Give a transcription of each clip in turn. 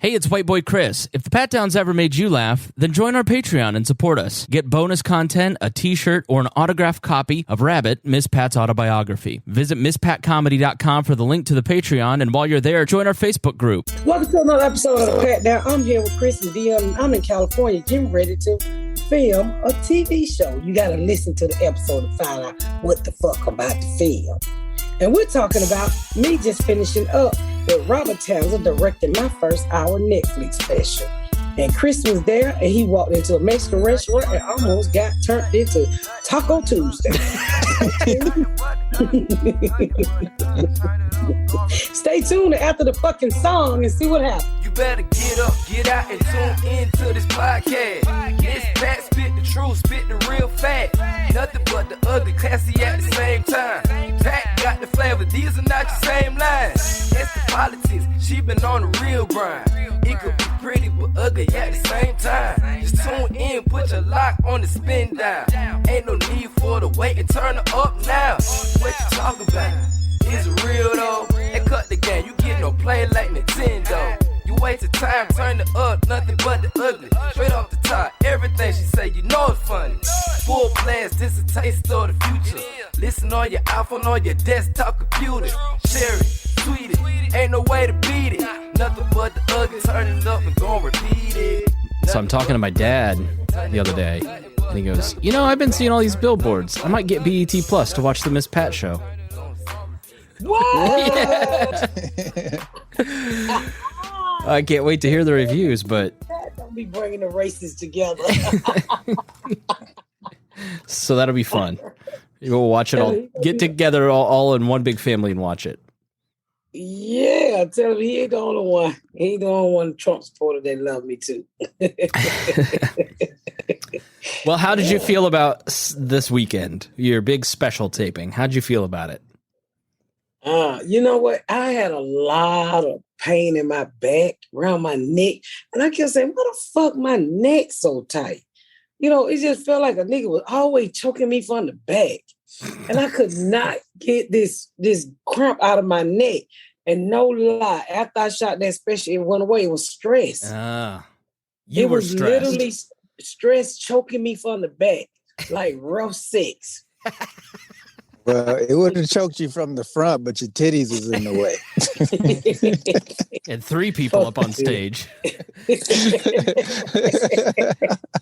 Hey, it's White Boy Chris. If the Pat Downs ever made you laugh, then join our Patreon and support us. Get bonus content, a t-shirt, or an autographed copy of Rabbit, Miss Pat's autobiography. Visit MissPatComedy.com for the link to the Patreon, and while you're there, join our Facebook group. Welcome to another episode of the Pat Down. I'm here with Chris and Dion. I'm in California, getting ready to film a TV show. You got to listen to the episode to find out what the fuck I'm about to film. And we're talking about me just finishing up with Robert Townsend directing my first hour Netflix special. And Chris was there, and he walked into a Mexican restaurant and almost got turned into Taco Tuesday. Stay tuned after the fucking song and see what happens. You better get up, get out, and tune into this podcast. This Pat spit the truth, spit the real fact. Nothing but the ugly, classy at the same time. Pat got the flavor, these are not your same lines. That's the politics, she been on the real grind. It could be pretty but ugly at the same time. Just tune in, put your lock on the spin down. Ain't no need for the wait and turn it up now. What you talking about? Is it real though? And cut the game, you get no play like Nintendo. You wasted time, turn it up, nothing but the ugly. Straight off the top, everything she say, you know it's funny. Full blast, this a taste of the future. Listen on your iPhone, on your desktop computer. Share it, tweet it, ain't no way to beat it. Nothing but the ugly, turn it up and gon' repeat it. So I'm talking to my dad the other day, and he goes, you know, I've been seeing all these billboards. I might get BET Plus to watch the Miss Pat show. What? I can't wait to hear the reviews, but... Don't be bringing the races together. So that'll be fun. We'll watch it all, get together all in one big family and watch it. Yeah, tell him he ain't the only one. He ain't the only one Trump supporter that love me too. Well, how did you feel about this weekend? Your big special taping. How'd you feel about it? You know what? I had a lot of pain in my back, around my neck. And I kept saying, why the fuck my neck so tight? You know, it just felt like a nigga was always choking me from the back. And I could not get this cramp out of my neck. And no lie, after I shot that special, it went away. It was stress. You were was stressed. Literally stress choking me from the back, like rough sex. Well, it would have choked you from the front, but your titties was in the way. And 3 people up on stage.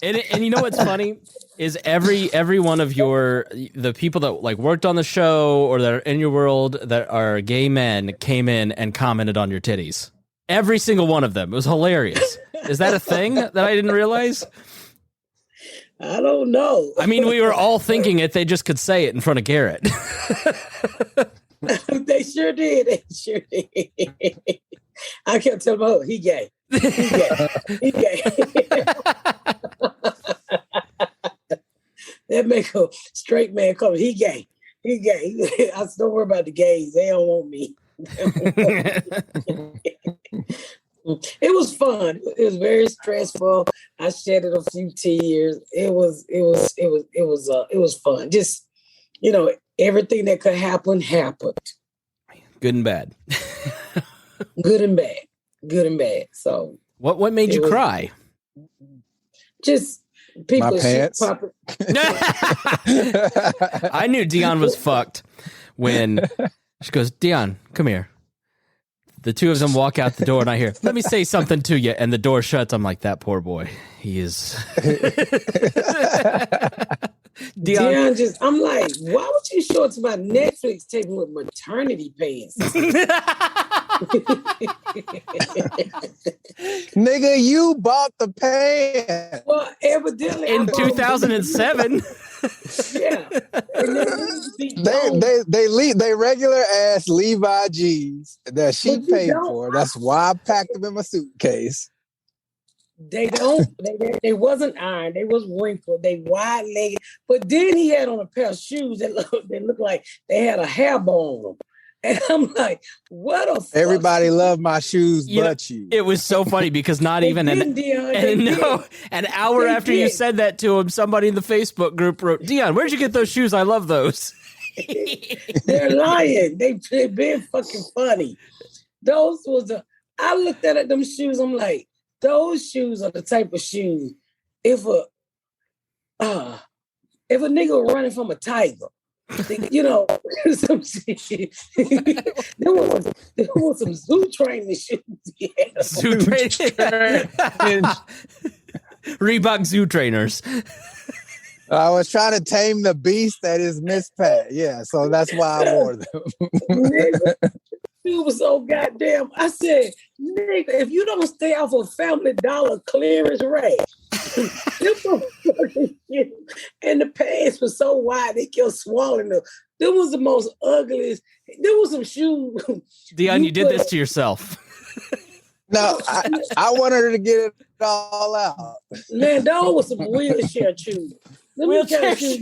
and you know what's funny is every one of the people that like worked on the show or that are in your world that are gay men came in and commented on your titties. Every single one of them. It was hilarious. Is that a thing that I didn't realize? I don't know. I mean, we were all thinking it. They just could say it in front of Garrett. They sure did. They sure did. I kept telling him, oh, he gay. He gay. He gay. That make a straight man come. He gay. He gay. I said, don't worry about the gays. They don't want me. It was fun. It was very stressful. I shedded a few tears. It was fun. Just, you know, everything that could happen happened. Good and bad. Good and bad. Good and bad. So what made you cry? Just people. My pants. I knew Dion was fucked when she goes, Dion, come here. The two of them walk out the door and I hear, let me say something to you. And the door shuts. I'm like, that poor boy. He is. Dion just, I'm like, why would you show it to my Netflix taping with maternity pants? Nigga, you bought the pants. Well, evidently. In 2007. Yeah. They regular ass Levi jeans that she paid for. That's why I packed them in my suitcase. They wasn't ironed. They was wrinkled. They wide legged. But then he had on a pair of shoes that looked like they had a hair bow on them. And I'm like, what a fuck? Everybody loved my shoes but you. It was so funny because not even an hour after you said that to him, somebody in the Facebook group wrote, Dion, where'd you get those shoes? I love those. They're lying. They've been fucking funny. Those was I looked at them shoes. I'm like, those shoes are the type of shoes. If a nigga was running from a tiger, you know, some shit. there was some zoo training shoes. Yeah. Zoo training. Reebok zoo trainers. I was trying to tame the beast that is Miss Pat. Yeah, so that's why I wore them. Nigga, it was so goddamn. I said, nigga, if you don't stay off a Family Dollar clearance rate, and the pants were so wide they kept swallowing them. Them was the most ugliest. There was some shoes. Dion, you did this to yourself. No, I wanted her to get it all out. Man, those was some wheelchair shoes. Wheelchair shoes.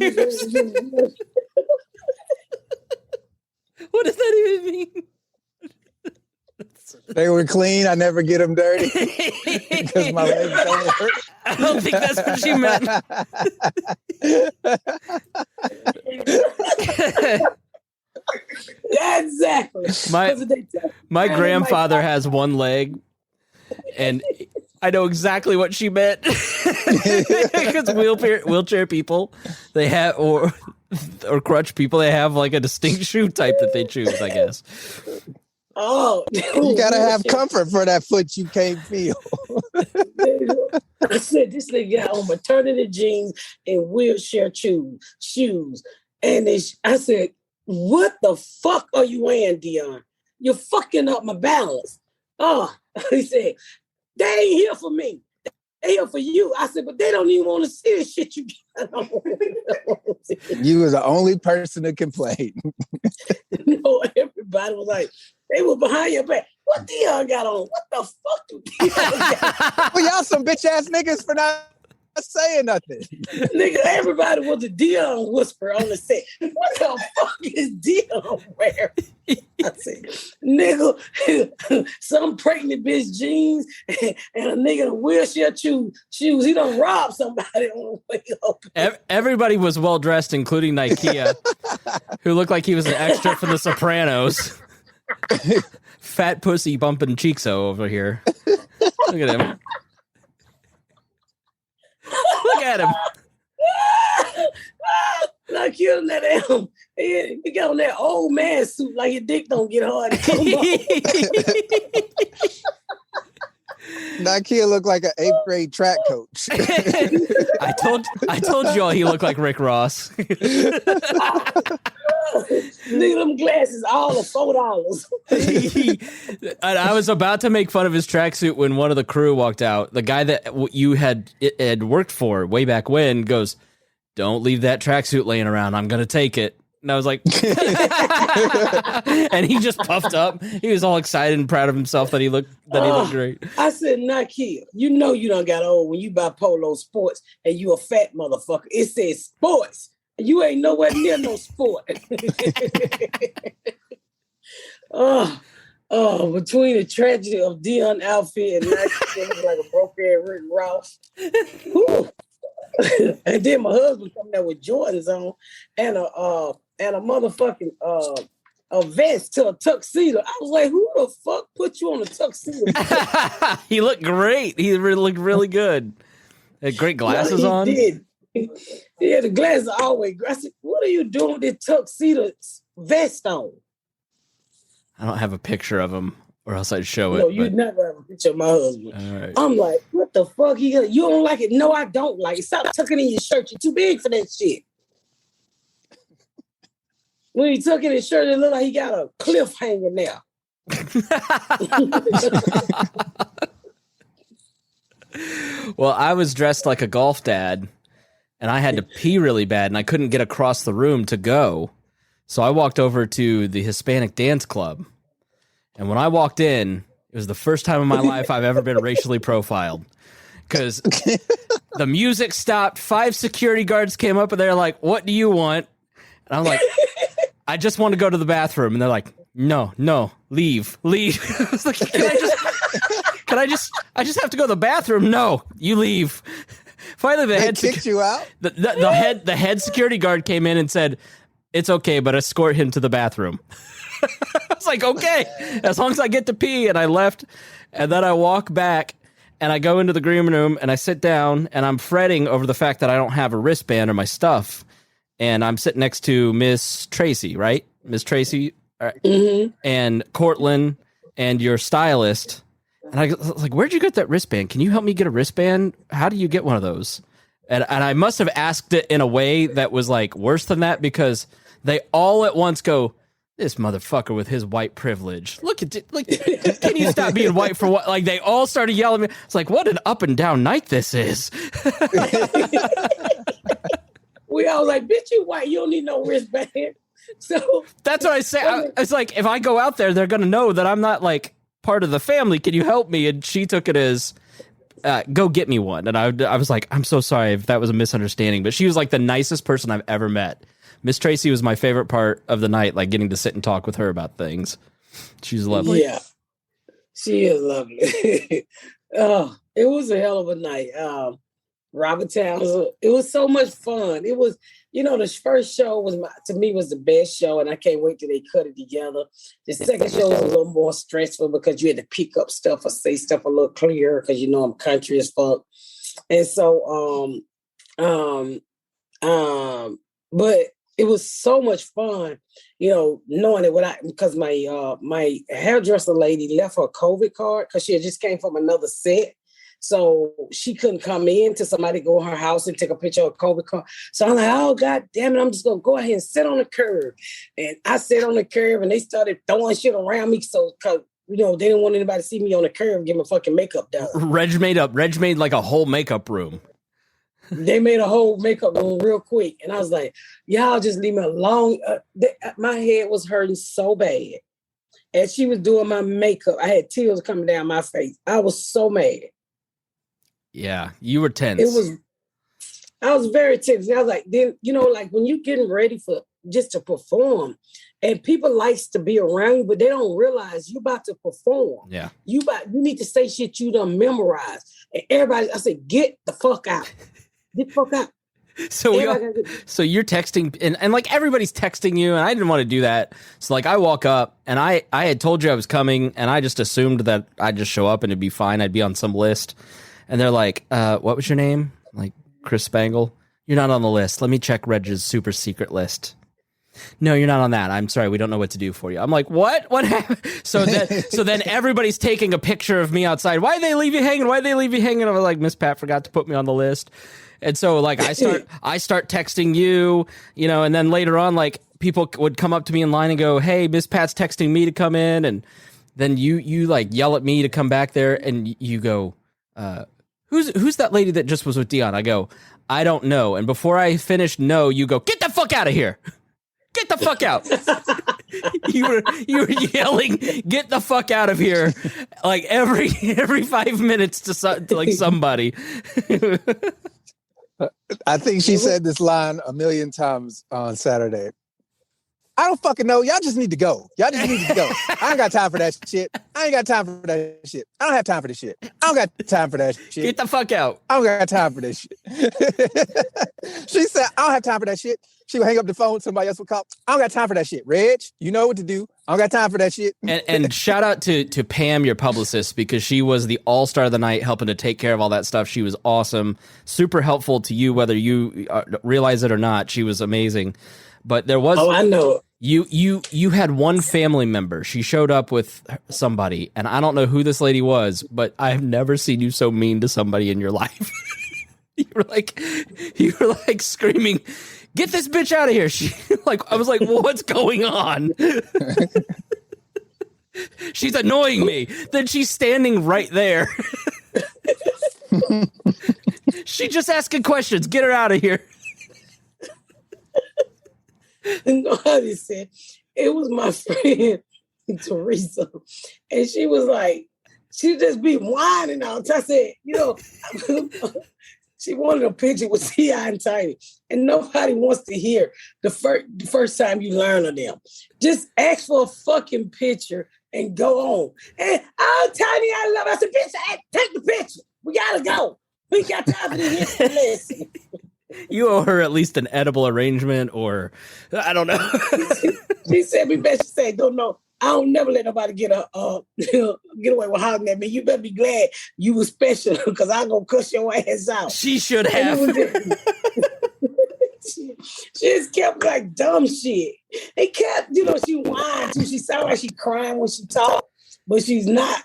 What does that even mean? They were clean. I never get them dirty because my legs don't hurt. I don't think that's what she meant. Yeah, exactly. My grandfather has one leg, and I know exactly what she meant. Because wheelchair people, they have or crutch people, they have like a distinct shoe type that they choose, I guess. Oh, you gotta have comfort for that foot you can't feel. I said this nigga got on maternity jeans and wheelchair shoes, and I said, "What the fuck are you wearing, Dion? You're fucking up my balance." Oh, he said, "They ain't here for me. They here for you." I said, "But they don't even want to see the shit you got on." You was the only person to complain. No, everybody was like, they were behind your back. What Dion got on? What the fuck do Dion got? Well, y'all some bitch ass niggas for not saying nothing. Nigga, everybody was a Dion whisper on the set. What the fuck is Dion wearing? I said, nigga, some pregnant bitch jeans and a nigga in a wheelchair shoes. He done robbed somebody on the way up. Everybody was well dressed, including Nikea, who looked like he was an extra from The Sopranos. Fat pussy bumping Cheekso over here. Look at him. Look at him. Not killing that him. He got on that old man suit like your dick don't get hard. Nakia looked like an 8th grade track coach. I told y'all he looked like Rick Ross. Nigga, them glasses all of $4. And I was about to make fun of his tracksuit when one of the crew walked out. The guy that you had worked for way back when goes, "Don't leave that tracksuit laying around. I'm gonna take it." And I was like, and he just puffed up. He was all excited and proud of himself that he looked great. I said, Nakia, you know you done got old when you buy Polo Sports and you a fat motherfucker. It says sports. You ain't nowhere near no sport. Between the tragedy of Dion outfit and Nakia like a broke-ass Rick Ross. And then my husband coming there with Jordans on and a motherfucking a vest to a tuxedo. I was like, who the fuck put you on a tuxedo? He looked great. He looked really good. Had great glasses on. Did. Yeah, the glasses are always. I said, what are you doing with this tuxedo vest on? I don't have a picture of him, or else I'd show it. No, you'd never have a picture of my husband. All right. I'm like, what the fuck? You don't like it? No, I don't like it. Stop tucking in your shirt. You're too big for that shit. When he took in his shirt, it looked like he got a cliff hanging there. Well, I was dressed like a golf dad, and I had to pee really bad, and I couldn't get across the room to go. So I walked over to the Hispanic dance club. And when I walked in, it was the first time in my life I've ever been racially profiled. Because the music stopped, 5 security guards came up, and they're like, "What do you want?" And I'm like, "I just want to go to the bathroom." And they're like, No, leave. I was like, I just have to go to the bathroom. No, you leave. Finally, the head kicked you out. The head security guard came in and said, it's okay, but escort him to the bathroom. I was like, okay, as long as I get to pee. And I left, and then I walk back, and I go into the green room, and I sit down, and I'm fretting over the fact that I don't have a wristband or my stuff. And I'm sitting next to Miss Tracy, right? Miss Tracy, and Cortland, and your stylist. And I was like, where'd you get that wristband? Can you help me get a wristband? How do you get one of those? And I must have asked it in a way that was like worse than that, because they all at once go, this motherfucker with his white privilege. Look at it. Like, can you stop being white for what? Like, they all started yelling at me. It's like, what an up and down night this is. We all like, bitch, you white. You don't need no wristband. So that's what I say. It's like, if I go out there, they're going to know that I'm not like part of the family. Can you help me? And she took it as, go get me one. And I was like, I'm so sorry if that was a misunderstanding. But she was like the nicest person I've ever met. Miss Tracy was my favorite part of the night, like getting to sit and talk with her about things. She's lovely. Yeah, she is lovely. Oh, it was a hell of a night. Robert Towns, it was so much fun. It was, the first show was to me was the best show, and I can't wait till they cut it together. The second show was a little more stressful because you had to pick up stuff or say stuff a little clearer because I'm country as fuck. And so but it was so much fun, knowing that because my hairdresser lady left her COVID card because she had just came from another set. So she couldn't come in till somebody go in her house and take a picture of a COVID card. So I'm like, oh, God damn it, I'm just going to go ahead and sit on the curb. And I sat on the curb and they started throwing shit around me. So, because, they didn't want anybody to see me on the curb and get my fucking makeup done. Reg made like a whole makeup room. They made a whole makeup room real quick. And I was like, y'all just leave me alone. My head was hurting so bad. As she was doing my makeup, I had tears coming down my face. I was so mad. Yeah, you were tense. I was very tense. And I was like, then, like when you're getting ready for just to perform and people likes to be around you, but they don't realize you about to perform. Yeah. You need to say shit you done memorize. And everybody, I said, get the fuck out. Get the fuck out. So you're texting and like everybody's texting you, and I didn't want to do that. So like I walk up and I had told you I was coming, and I just assumed that I'd just show up and it'd be fine. I'd be on some list. And they're like, what was your name? Like, Chris Spangle? You're not on the list. Let me check Reg's super secret list. No, you're not on that. I'm sorry. We don't know what to do for you. I'm like, what? What happened? So then everybody's taking a picture of me outside. Why'd they leave you hanging? Why'd they leave you hanging? I was like, Miss Pat forgot to put me on the list. And so like I start texting you, and then later on, like people would come up to me in line and go, hey, Miss Pat's texting me to come in. And then you like yell at me to come back there, and you go, who's that lady that just was with Dion? I go, I don't know. And before I finish, no, you go, get the fuck out of here. Get the fuck out. you were yelling, get the fuck out of here. Like every 5 minutes to like somebody. I think she said this line a million times on Saturday. I don't fucking know. Y'all just need to go. Y'all just need to go. I ain't got time for that shit. I ain't got time for that shit. I don't have time for this shit. I don't got time for that shit. Get the fuck out. I don't got time for this shit. She said, I don't have time for that shit. She would hang up the phone. Somebody else would call. I don't got time for that shit. Reg, you know what to do. I don't got time for that shit. And shout out to Pam, your publicist, because she was the all-star of the night, helping to take care of all that stuff. She was awesome. Super helpful to you, whether you realize it or not. She was amazing. But there was... Oh, I know. You had one family member. She showed up with somebody, and I don't know who this lady was, but I've never seen you so mean to somebody in your life. You were like screaming, "Get this bitch out of here!" I was like, well, "What's going on?" She's annoying me. Then she's standing right there. She just asking questions. Get her out of here. Nobody said it was my friend Teresa, and she was like, she just be whining out. I said, she wanted a picture with T.I. and Tiny, and nobody wants to hear the first time you learn of them. Just ask for a fucking picture and go on. And oh, Tiny, I love. I said, bitch, take the picture. We gotta go. We got time for this. Listen. You owe her at least an edible arrangement, or I don't know. She said, "We best say, don't know. I don't never let nobody get get away with hollering at me. You better be glad you was special because I'm gonna cuss your ass out." She should have. She just kept like dumb shit. It kept, she whines too. She sounded like she crying when she talked, but she's not.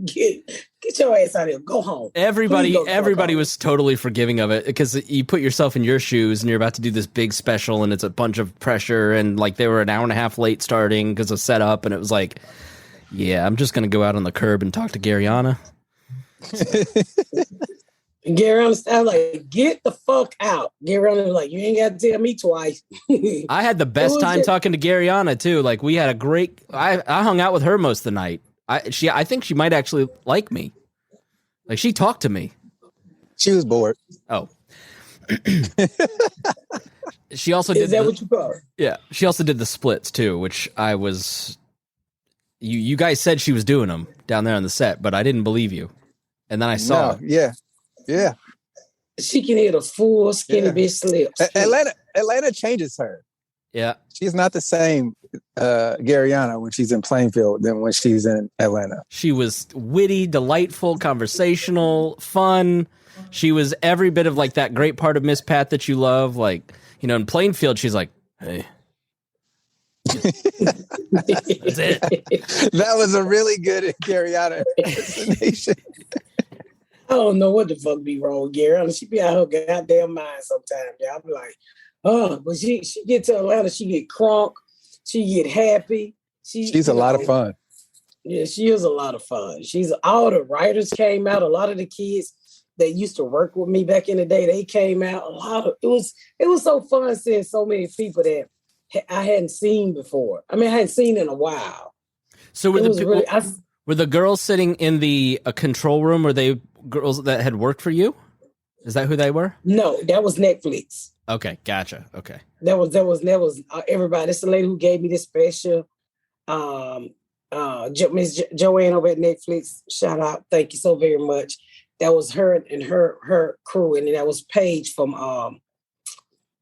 Get your ass out of here. Go home. Everybody was totally forgiving of it because you put yourself in your shoes and you're about to do this big special and it's a bunch of pressure and like they were an hour and a half late starting because of setup and it was like, yeah, I'm just gonna go out on the curb and talk to Garyana. And Garyana, I was like, get the fuck out. Garyana was like, you ain't got to tell me twice. I had the best time talking to Garyana too. Like we had a great. I hung out with her most of the night. I think she might actually like me. Like she talked to me. She was bored. Oh. She also did. Is that what you call her? Yeah. She also did the splits too, which I was. You guys said she was doing them down there on the set, but I didn't believe you. And then I saw. Yeah. She can hit a full skinny bitch slip. Atlanta changes her. Yeah. She's not the same Garyana when she's in Plainfield than when she's in Atlanta. She was witty, delightful, conversational, fun. She was every bit of like that great part of Miss Pat that you love. Like, in Plainfield, she's like, hey. That's it. That was a really good Garyana impersonation. I don't know what the fuck be wrong with Garyana. She be out her goddamn mind sometimes. Y'all be like, but she get to Atlanta, she get crunk, she get happy. She's a lot of fun. Yeah, she is a lot of fun. All the writers came out, a lot of the kids that used to work with me back in the day, they came out. It was so fun seeing so many people that I hadn't seen before. I mean, I hadn't seen in a while. So were the girls sitting in the control room? Were they girls that had worked for you? Is that who they were? No, that was Netflix. Okay, gotcha. Okay. That was everybody. This is the lady who gave me this special. Miss Joanne over at Netflix. Shout out. Thank you so very much. That was her and her crew. And then that was Paige from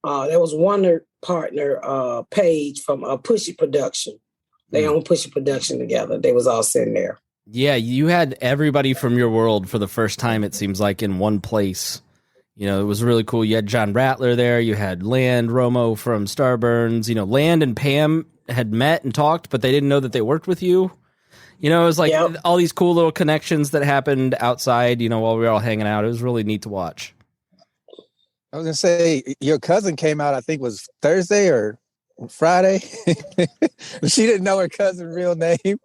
that was Wonder partner Paige from Pushy Production. They own Pushy Production together. They was all sitting there. Yeah, you had everybody from your world for the first time, it seems like, in one place. It was really cool. You had John Rattler there. You had Land Romo from Starburns. Land and Pam had met and talked, but they didn't know that they worked with you. It was like all these cool little connections that happened outside, while we were all hanging out. It was really neat to watch. I was going to say, your cousin came out, I think was Thursday or Friday. She didn't know her cousin's real name.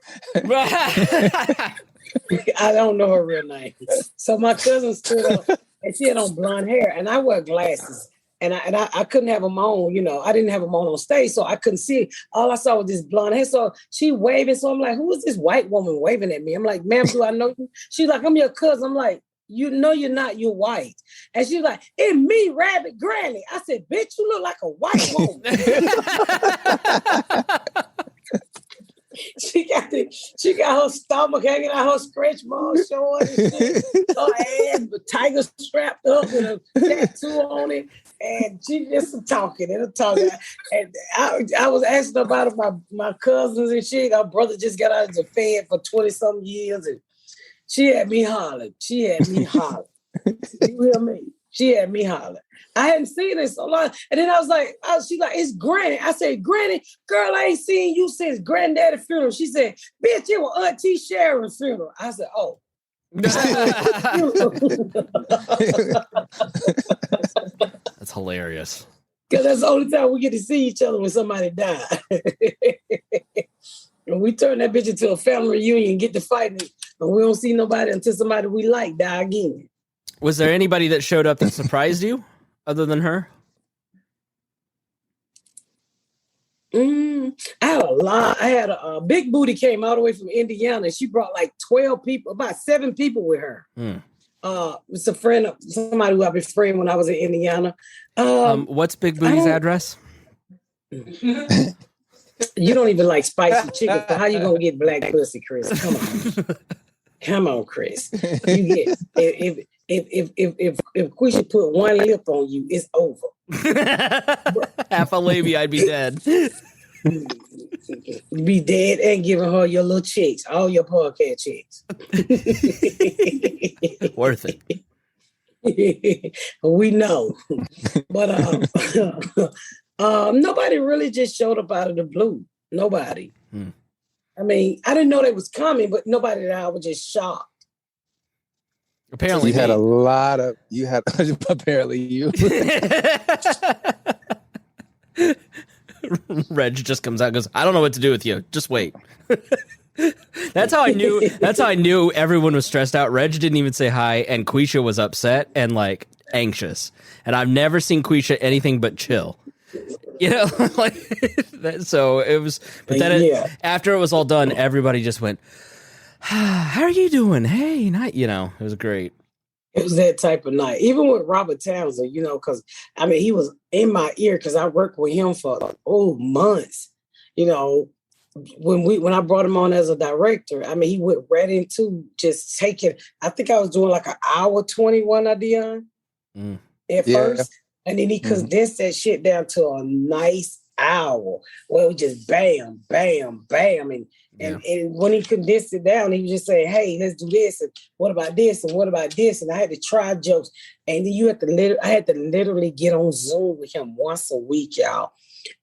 I don't know her real name. So my cousin stood up and she had on blonde hair and I wear glasses and I couldn't have them on, I didn't have them on stage, so I couldn't see. All I saw was this blonde hair. So she waving. So I'm like, who is this white woman waving at me? I'm like, ma'am, do I know you? She's like, I'm your cousin. I'm like, you know you're not, you're white. And she's like, it's me, Rabbit Granny. I said, bitch, you look like a white woman. She got her stomach hanging out, her stretch marks showing, and shit. Her ass, the tiger strapped up with a tattoo on it, and she just talking and talking. And I was asking about my cousins and shit. Her brother just got out of the Fed for 20-something years, and she had me hollering. You hear me? She had me hollering. I hadn't seen it so long. And then I was like, she's like, it's Granny. I said, Granny, girl, I ain't seen you since Granddaddy's funeral. She said, bitch, it was Auntie Sharon's funeral. I said, oh. That's hilarious. Because that's the only time we get to see each other when somebody died. And we turn that bitch into a family reunion, get to fighting, and we don't see nobody until somebody we like die again. Was there anybody that showed up that surprised you other than her? I had a lot. I had a Big Booty came all the way from Indiana. She brought like 12 people, about 7 people with her. It's a friend of somebody who I've been friend when I was in Indiana. What's Big Booty's address? You don't even like spicy chicken. So how you gonna get black pussy, Chris? Come on. Come on, Chris. You get if Quisha put one lip on you, it's over. Half a labia, I'd be dead. Be dead and giving her your little checks, all your podcast checks. Worth it. We know. But nobody really just showed up out of the blue. Nobody. I mean, I didn't know they was coming, but nobody that I was just shocked. Apparently you had a lot of apparently you. Reg just comes out and goes, I don't know what to do with you. Just wait. That's how I knew everyone was stressed out. Reg didn't even say hi, and Quisha was upset and like anxious. And I've never seen Quisha anything but chill. You know, like so it was. But then after it was all done, everybody just went, "How are you doing? Hey, night." You know, it was great. It was that type of night. Even with Robert Townsend, you know, because I mean, he was in my ear because I worked with him for months. You know, when I brought him on as a director, I mean, he went right into just taking. I think I was doing like an hour 21 idea at first, and then he condensed that shit down to a nice hour. Well, it was just bam, bam, bam, and when he condensed it down, he was just saying, "Hey, let's do this, and what about this, and what about this?" And I had to try jokes, and then I had to literally get on Zoom with him once a week, y'all,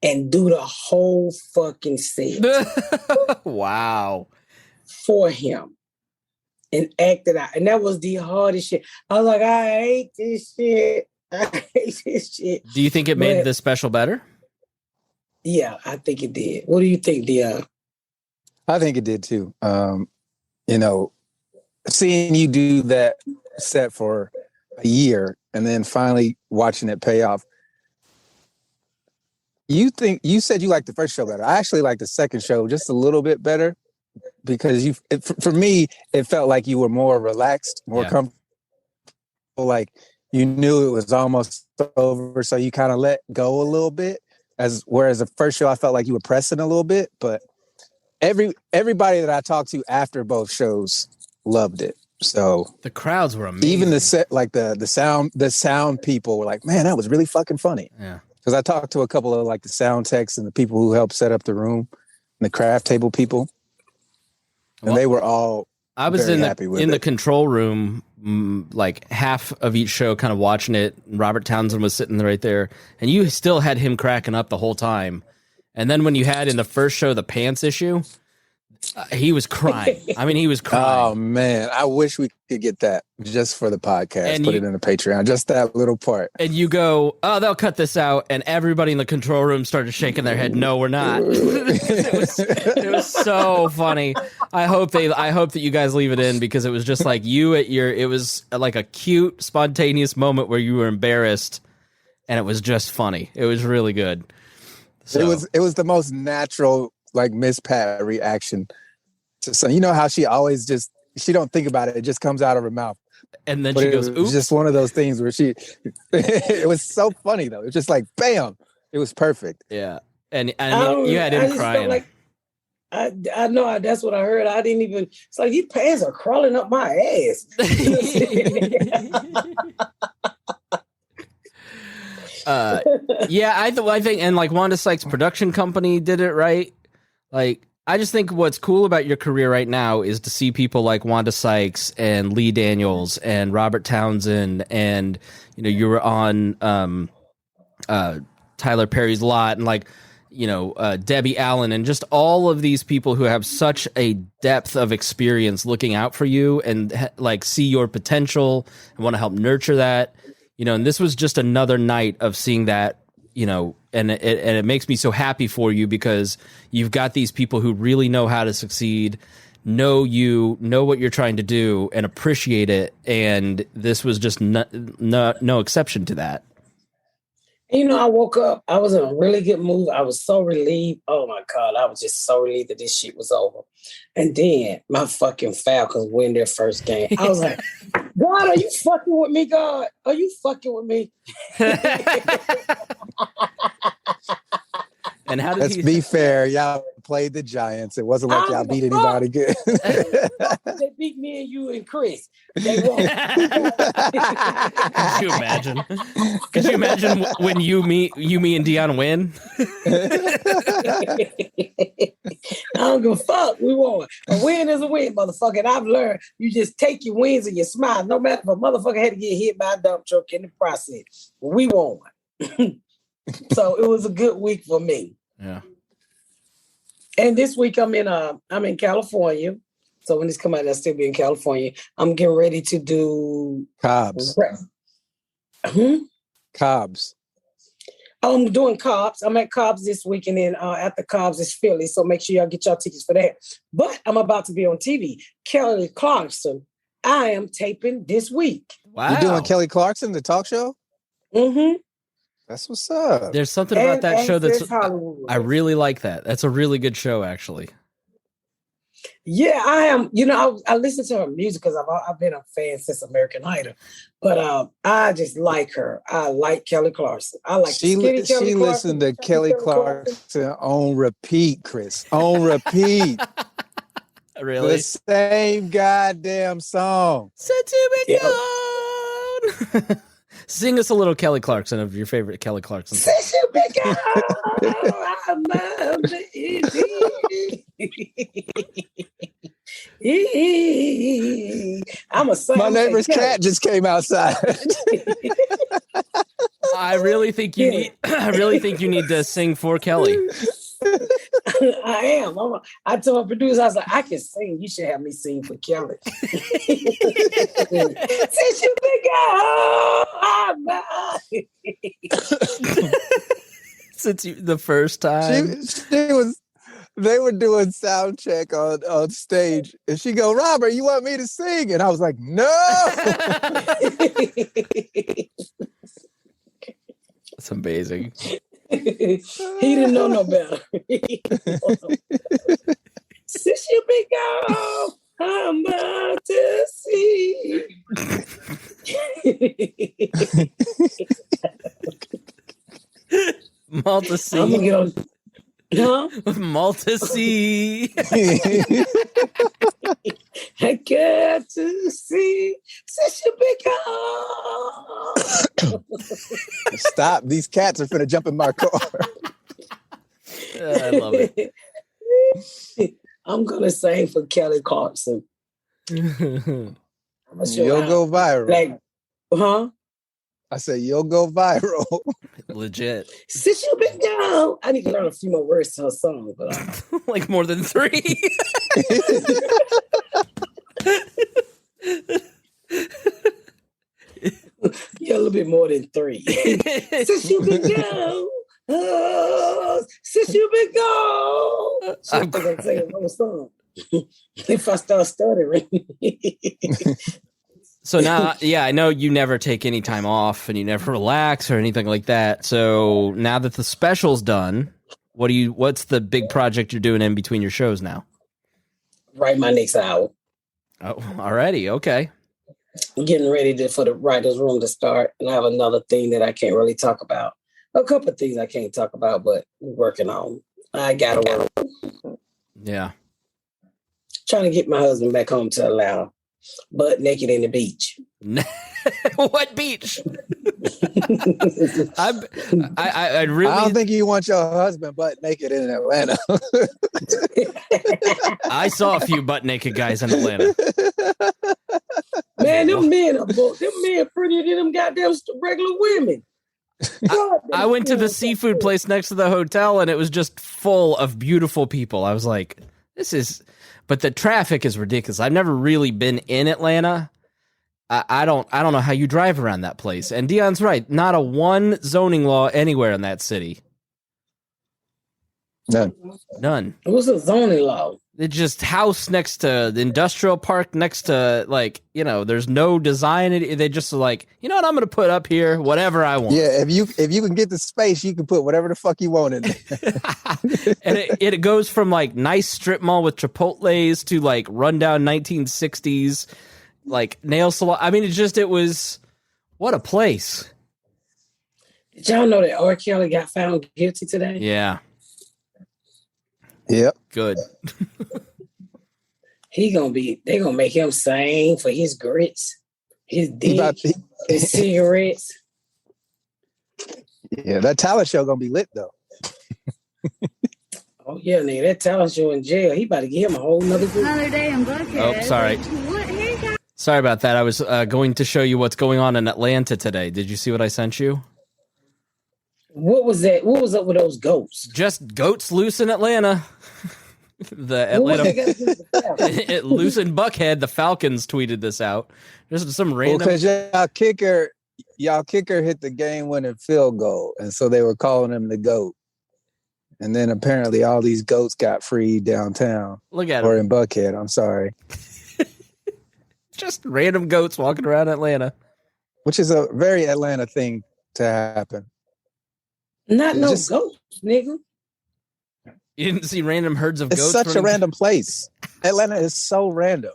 and do the whole fucking set. Wow. For him, and act it out, and that was the hardest shit. I was like, I hate this shit. I hate this shit. Do you think it made the special better? Yeah, I think it did. What do you think, Dion? I think it did too. You know, seeing you do that set for a year and then finally watching it pay off. You said you liked the first show better. I actually like the second show just a little bit better because for me, it felt like you were more relaxed, more comfortable. Like you knew it was almost over, so you kind of let go a little bit. Whereas the first show, I felt like you were pressing a little bit, but everybody that I talked to after both shows loved it. So the crowds were amazing. Even the set, like the sound people were like, "Man, that was really fucking funny." Yeah. Because I talked to a couple of like the sound techs and the people who helped set up the room, and the craft table people, and they were all. I was in the control room, like half of each show, kind of watching it. Robert Townsend was sitting right there, and you still had him cracking up the whole time. And then when you had in the first show the pants issue, he was crying. I mean, he was crying. Oh man, I wish we could get that just for the podcast. And put it in the Patreon, just that little part. And you go, "Oh, they'll cut this out," and everybody in the control room started shaking their head. No, we're not. It was so funny. I hope that you guys leave it in because it was just like you at your. It was like a cute, spontaneous moment where you were embarrassed, and it was just funny. It was really good. So. It was the most natural, like Miss Pat reaction. So you know how she always she don't think about it; it just comes out of her mouth. And then she goes, "Oops!" It's just one of those things where it was so funny though. It was just like, bam! It was perfect. Yeah, and you had him crying. Like, I know that's what I heard. I didn't even. It's like these pants are crawling up my ass. Yeah, I think, and like Wanda Sykes' production company did it right. Like, I just think what's cool about your career right now is to see people like Wanda Sykes and Lee Daniels and Robert Townsend, and you know, you were on Tyler Perry's Lot, and like, you know, Debbie Allen, and just all of these people who have such a depth of experience looking out for you and like see your potential and want to help nurture that. You know, and this was just another night of seeing that, you know, and it makes me so happy for you because you've got these people who really know how to succeed, know what you're trying to do, and appreciate it. And this was just no exception to that. You know, I woke up, I was in a really good mood. I was so relieved. Oh my God, I was just so relieved that this shit was over. And then my fucking Falcons win their first game. I was like, God, are you fucking with me, God? Are you fucking with me? And how did Let's be fair. Y'all played the Giants. It wasn't like y'all beat fuck. anybody good. They beat me and you and Chris. They won. Could you imagine? Could you imagine when me, and Dion win? I don't give a fuck. We won. A win is a win, motherfucker. And I've learned you just take your wins and you smile. No matter if a motherfucker had to get hit by a dump truck in the process. We won. So it was a good week for me. Yeah. And this week I'm in California. So when this come out, I'll still be in California. I'm getting ready to do Cobb's. Cobb's. I'm doing Cobb's. I'm at Cobb's this week, and then after Cobb's is Philly. So make sure y'all get y'all tickets for that. But I'm about to be on TV. Kelly Clarkson, I am taping this week. Wow. You doing Kelly Clarkson, the talk show? Mm-hmm. That's what's up. There's something about that show that's Hollywood. I really like that. That's a really good show, actually. Yeah, I am. You know, I listen to her music because I've been a fan since American Idol, but I just like her. I like Kelly Clarkson. I like she listened to Kelly Clarkson on repeat, Chris. On repeat. Really? The same goddamn song. Since you been gone. Sing us a little Kelly Clarkson of your favorite Kelly Clarkson song. Since you been gone, I'm a son. My neighbor's cat just came outside. I really think you need to sing for Kelly. I am. I told my producer, I was like, I can sing. You should have me sing for Kelly. Since you been gone, Since the first time. They were doing sound check on stage, and she go, Robert, you want me to sing? And I was like, no. That's amazing. He didn't know no better. Since you been gone, I'm about to see. Malta C. I'm gonna get on. Huh? Malta C. I got to see since you been gone. Stop. These cats are finna jump in my car. I love it. I'm gonna sing for Kelly Clarkson. You'll go viral. Like, huh? I said, you'll go viral. Legit. Since you been gone, I need to learn a few more words to her song, but like more than 3. yeah, a little bit more than 3. Since you been gone, since you been gone. So I think I'm singing one song. If I start stuttering. So now, yeah, I know you never take any time off and you never relax or anything like that. So now that the special's done, what's the big project you're doing in between your shows now? Write my next album. Oh, already. Okay. I'm getting ready for the writer's room to start. And I have another thing that I can't really talk about. A couple of things I can't talk about, but we're working on. I got to work. Yeah. Trying to get my husband back home to Atlanta. Butt naked in the beach. What beach? I really. I don't think you want your husband butt naked in Atlanta. I saw a few butt naked guys in Atlanta. Man, them men prettier than them goddamn regular women. I went to the seafood place next to the hotel, and it was just full of beautiful people. I was like, this is. But the traffic is ridiculous. I've never really been in Atlanta. I don't know how you drive around that place. And Dion's right. Not a one zoning law anywhere in that city. None. What's a zoning law? It's just house next to the industrial park next to, like, you know, there's no design. They just like, you know what, I'm going to put up here whatever I want. Yeah, if you can get the space, you can put whatever the fuck you want in there. And it goes from like nice strip mall with Chipotle's to like rundown 1960s, like nail salon. I mean, it was, what a place. Did y'all know that R. Kelly got found guilty today? Yeah. Yep. Good. They gonna make him sing for his grits, his dick, his cigarettes. Yeah, that talent show gonna be lit though. Oh yeah, nigga, that talent show in jail. He about to give him a whole nother group. Another day in Buckhead. Oh, sorry. What? Hey, guys. Sorry about that. I was going to show you what's going on in Atlanta today. Did you see what I sent you? What was that? What was up with those goats? Just goats loose in Atlanta. The Atlanta loose in Buckhead. The Falcons tweeted this out. Just some random. Because y'all kicker hit the game-winning field goal, and so they were calling him the GOAT. And then apparently all these goats got freed downtown. Look at or him. in Buckhead. I'm sorry. Just random goats walking around Atlanta, which is a very Atlanta thing to happen. Not no goats, nigga. You didn't see random herds of goats? It's such a random place. Atlanta is so random.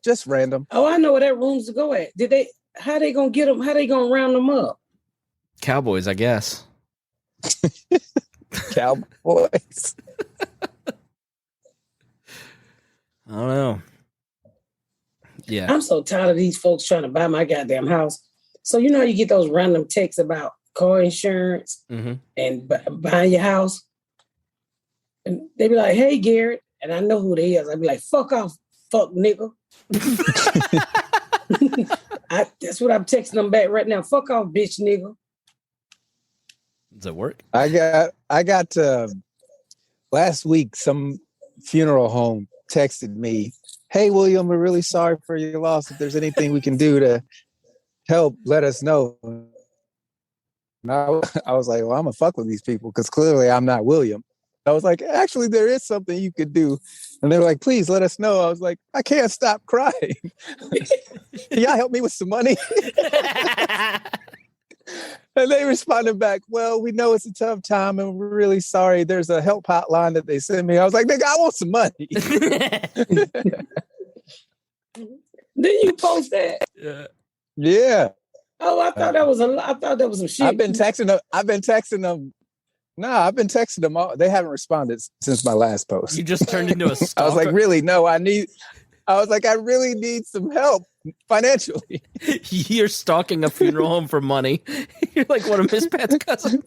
Just random. Oh, I know where that rooms to go at. How they gonna get them? How they gonna round them up? Cowboys, I guess. Cowboys. I don't know. Yeah. I'm so tired of these folks trying to buy my goddamn house. So you know how you get those random texts about car insurance and buying your house? And they be like, hey, Garrett. And I know who they is. I be like, fuck off, fuck nigga. That's what I'm texting them back right now. Fuck off, bitch nigga. Does it work? I got last week, some funeral home texted me, hey, William, we're really sorry for your loss. If there's anything we can do to help, let us know. And I was like, well, I'm going to fuck with these people because clearly I'm not William. I was like, actually, there is something you could do. And they were like, please let us know. I was like, I can't stop crying. Can y'all help me with some money? And they responded back, well, we know it's a tough time and we're really sorry. There's a help hotline that they sent me. I was like, nigga, I want some money. Didn't you post that? Yeah. Oh, I thought that was some shit. I've been texting them. No, I've been texting them all. They haven't responded since my last post. You just turned into a stalker. I was like, really? No, I really need some help financially. You're stalking a funeral home for money. You're like one of Miss Pat's cousins.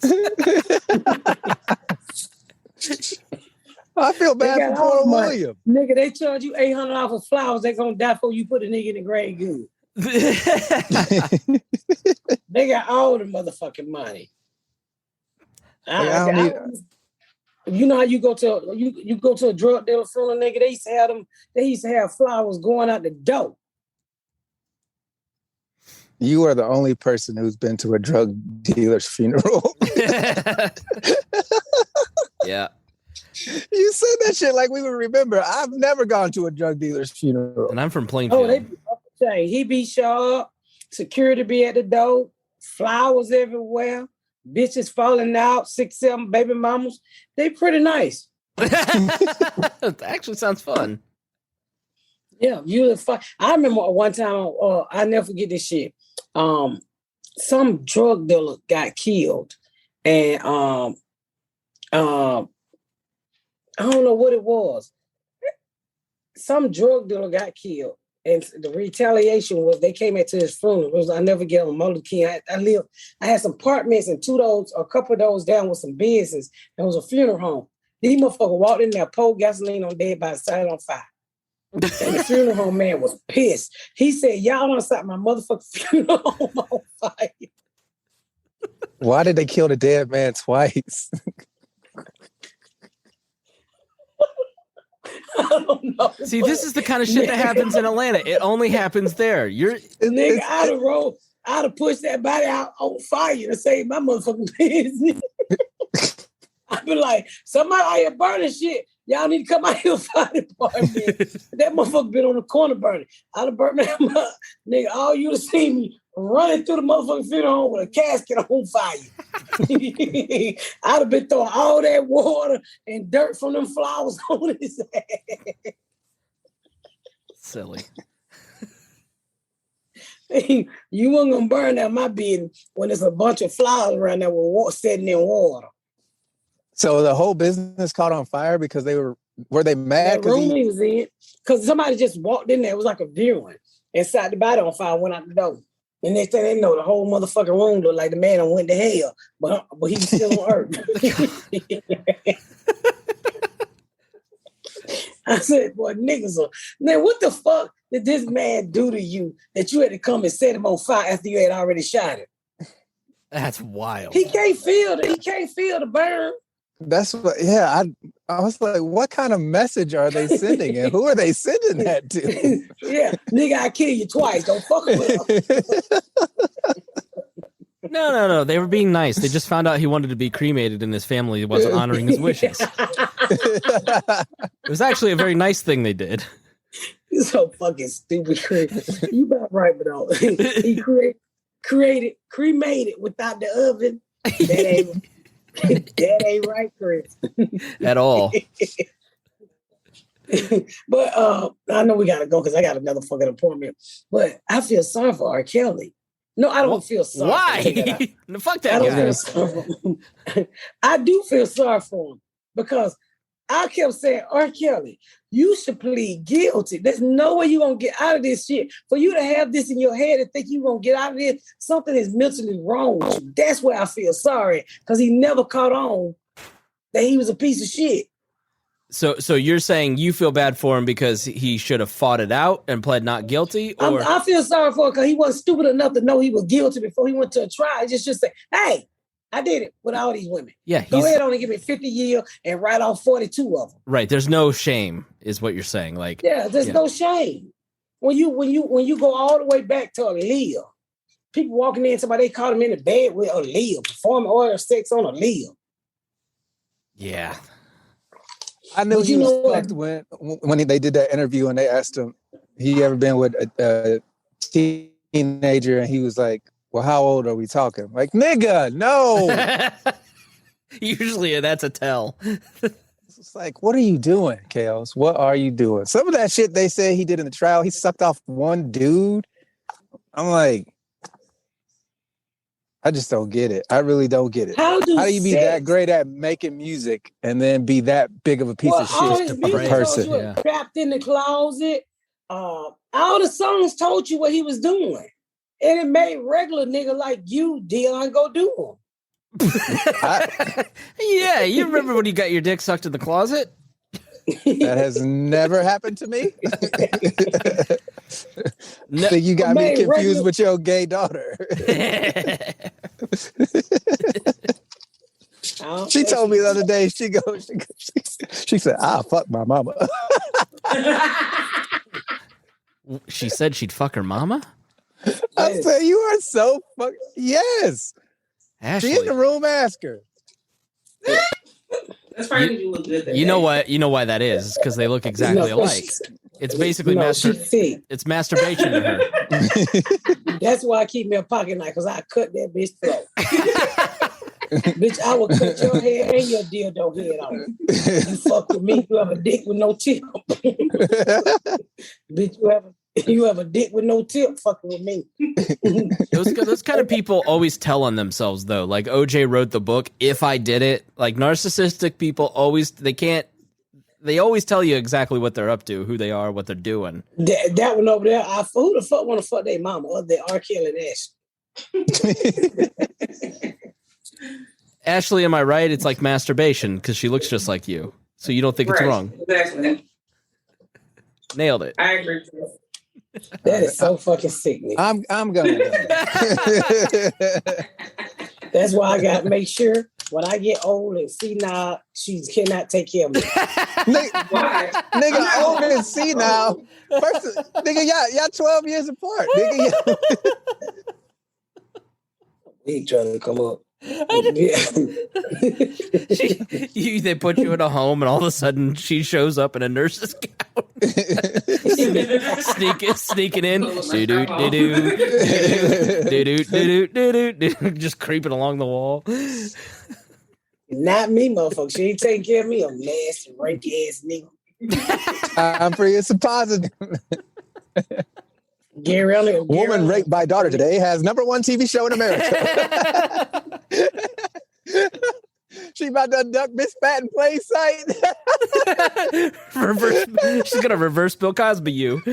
I feel bad for poor William. Nigga, they charge you $800 for flowers. They're going to die before you put a nigga in the grave good. They got all the motherfucking money. You know how you go to a drug dealer funeral, nigga? They used to have flowers going out the door. You are the only person who's been to a drug dealer's funeral. Yeah. You said that shit like we would remember. I've never gone to a drug dealer's funeral. And I'm from Plainfield. He be sharp, security be at the door, flowers everywhere, bitches falling out, 6, 7 baby mamas. They pretty nice. That actually sounds fun. Yeah, I remember one time, I never forget this shit. Some drug dealer got killed, and I don't know what it was. Some drug dealer got killed, and the retaliation was they came into his funeral. I never get on Martin King. I had some apartments and a couple of those down with some business. There was a funeral home. These motherfuckers walked in there, poured gasoline on dead by side on fire. And the funeral home man was pissed. He said, y'all want to set my motherfucking funeral home on fire. Why did they kill the dead man twice? I don't know. See, this is the kind of shit that happens in Atlanta. It only happens there. Nigga, I'd have pushed that body out on fire to save my motherfucking business. I'd be like, somebody out here burning shit. Y'all need to come out here fire department. That motherfucker been on the corner burning. I'd have burnt that up. Nigga, all you to see me running through the motherfucking funeral home with a casket on fire. I'd have been throwing all that water and dirt from them flowers on his ass. Silly. You weren't gonna burn out my building when there's a bunch of flowers around there with sitting in water. So the whole business caught on fire because they were Were they mad? That room he was in, because somebody just walked in there. It was like a viewing and sat the body on fire, went out the door. And next thing they know, the whole motherfucking room looked like the man went to hell, but he was still on earth. I said, boy, niggas are... Man, what the fuck did this man do to you that you had to come and set him on fire after you had already shot him? That's wild. He can't feel the burn. That's what, yeah. I was like, what kind of message are they sending, and who are they sending that to? Yeah, nigga, I kill you twice. Don't fuck with him. No. They were being nice. They just found out he wanted to be cremated, and his family wasn't honoring his wishes. It was actually a very nice thing they did. You're so fucking stupid, Chris. You about right, but all he cremated without the oven. That ain't right, Chris. At all. But I know we gotta go because I got another fucking appointment. But I feel sorry for R. Kelly. No, I don't feel sorry. Why? No, fuck that guy. I do feel sorry for him because I kept saying, R. Kelly, you should plead guilty. There's no way you're going to get out of this shit. For you to have this in your head and think you're going to get out of this, something is mentally wrong with you. That's where I feel sorry, because he never caught on that he was a piece of shit. So you're saying you feel bad for him because he should have fought it out and pled not guilty? Or? I feel sorry for him because he wasn't stupid enough to know he was guilty before he went to a trial. Just say, hey, I did it with all these women. Yeah, go ahead on and give me 50 years and write off 42 of them. Right. There's no shame, is what you're saying. Like, yeah, there's no shame. When you go all the way back to Aaliyah, people walking in, somebody they caught him in the bed with Aaliyah, performing oral sex on Aaliyah. Yeah. I knew he was fucked when they did that interview and they asked him, he ever been with a teenager, and he was like, well, how old are we talking? Like, nigga, no. Usually that's a tell. It's like, what are you doing, Kales? What are you doing? Some of that shit they say he did in the trial, he sucked off one dude. I'm like, I just don't get it. I really don't get it. How do you be that great at making music and then be that big of a piece of shit to a person? Yeah. Trapped in the closet. All the songs told you what he was doing. And it made regular nigga like you, Dion, go do them. Yeah, you remember when you got your dick sucked in the closet? That has never happened to me. No, so you got me confused with your gay daughter. She told me the other day, she said, I'll fuck my mama. She said she'd fuck her mama? I said, you are so fucking... Yes. Ashley. She in the room, ask her. That's probably you look good. You know what? You know why that is? Because they look exactly alike. It's basically it's masturbation to her. That's why I keep me a pocket knife, because I cut that bitch throat. Bitch, I will cut your hair and your dildo head off. You fuck with me, you have a dick with no tip. Bitch, you have a dick with no tip fucking with me. Those kind of people always tell on themselves, though. Like OJ wrote the book, If I Did It. Like narcissistic people they always tell you exactly what they're up to, who they are, what they're doing. That one over there, who the fuck want to fuck their mama other than R. Kelly and Ashley? Ashley, am I right? It's like masturbation because she looks just like you. So you don't think it's wrong. Exactly. Nailed it. I agree. That is so fucking sick. I'm gonna. That's why I got to make sure when I get old and senile, she cannot take care of me. Nigga, old and senile. First, nigga, y'all 12 years apart. Nigga, he ain't trying to come up. They put you in a home and all of a sudden she shows up in a nurse's gown. sneaking in, just creeping along the wall. Not me, motherfucker. She ain't taking care of me, a nasty, ranky ass nigga. I'm free. It's a positive. Woman raped by daughter today has #1 TV show in America. She about to abduct Miss Pat in plain sight. She's gonna reverse Bill Cosby you.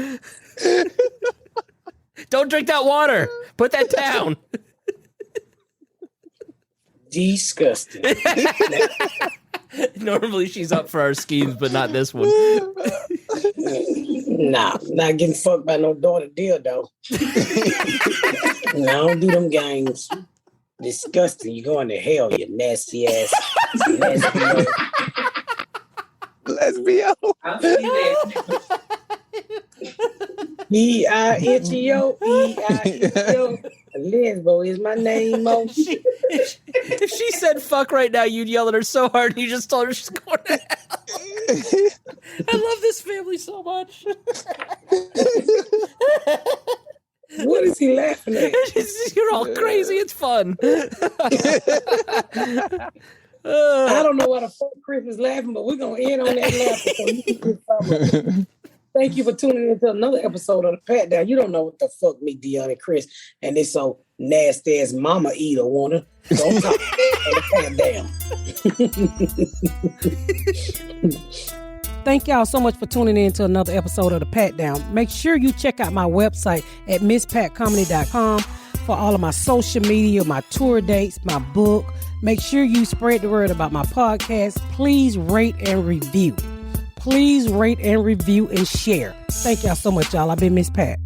Don't drink that water. Put that down. Disgusting. Normally she's up for our schemes, but not this one. Nah, not getting fucked by no daughter dildo. Nah, I don't do them games. Disgusting. You going to hell, you nasty ass. Lesbian. Lesbio. E-I-H-E-O. E-I-H-E-O. Lesbo is my name, Mo. If she said fuck right now, you'd yell at her so hard you just told her she's going to hell. I love this family so much. What is he laughing at? You're all crazy. It's fun. I don't know why the fuck Chris is laughing, but we're going to end on that laughter. So you can get something. Thank you for tuning into another episode of The Pat Down. You don't know what the fuck me, Dion, and Chris, and this so nasty ass mama eater wanna. Don't talk on The Pat Down. Thank y'all so much for tuning in to another episode of The Pat Down. Make sure you check out my website at misspatcomedy.com for all of my social media, my tour dates, my book. Make sure you spread the word about my podcast. Please rate and review. Please rate and review and share. Thank y'all so much, y'all. I've been Miss Pat.